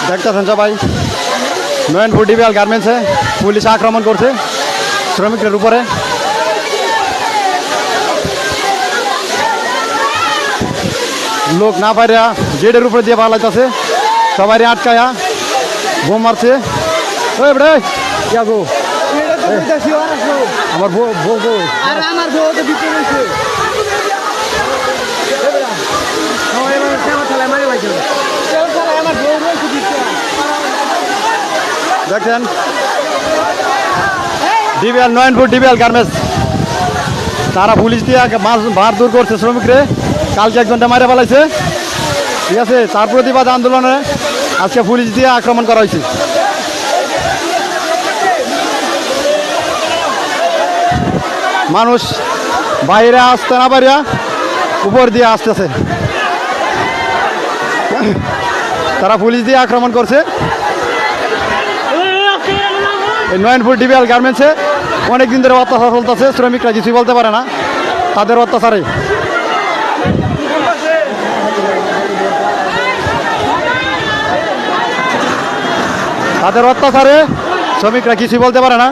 দেখতেছেন সবাই নয়নপুর ডিবিএল গার্মেন্টসে পুলিশ আক্রমণ করছে শ্রমিকদের উপরে। লোক না পাইরা গেটের উপরে দিয়ে পালাইতেছে, সবাই আটকায়া বোম মারছে। ওই বেড়ে গো আমার বউ বউ বউ আমার বউ তো ভিতরে রয়েছে। দেখেন ডিবিএল নয়নপুর ডিবিএল গার্মেন্টস তারা পুলিশ দিয়ে মার দূর করছে শ্রমিকরে। কালকে একজনটা মারে পালাইছে, ঠিক আছে। তার প্রতিবাদ আন্দোলনে আজকে পুলিশ দিয়ে আক্রমণ করা হয়েছে। মানুষ বাইরে আসতে না পারিয়া উপর দিয়ে আসতেছে, তারা পুলিশ দিয়ে আক্রমণ করছে। এই নয়নপুর ডিবিএল গার্মেন্টসে অনেকদিন ধরে অত্যাচার চলতেছে, শ্রমিকরা কিছুই বলতে পারে না তাদের অত্যাচারে। শ্রমিকরা কিছুই বলতে পারে না।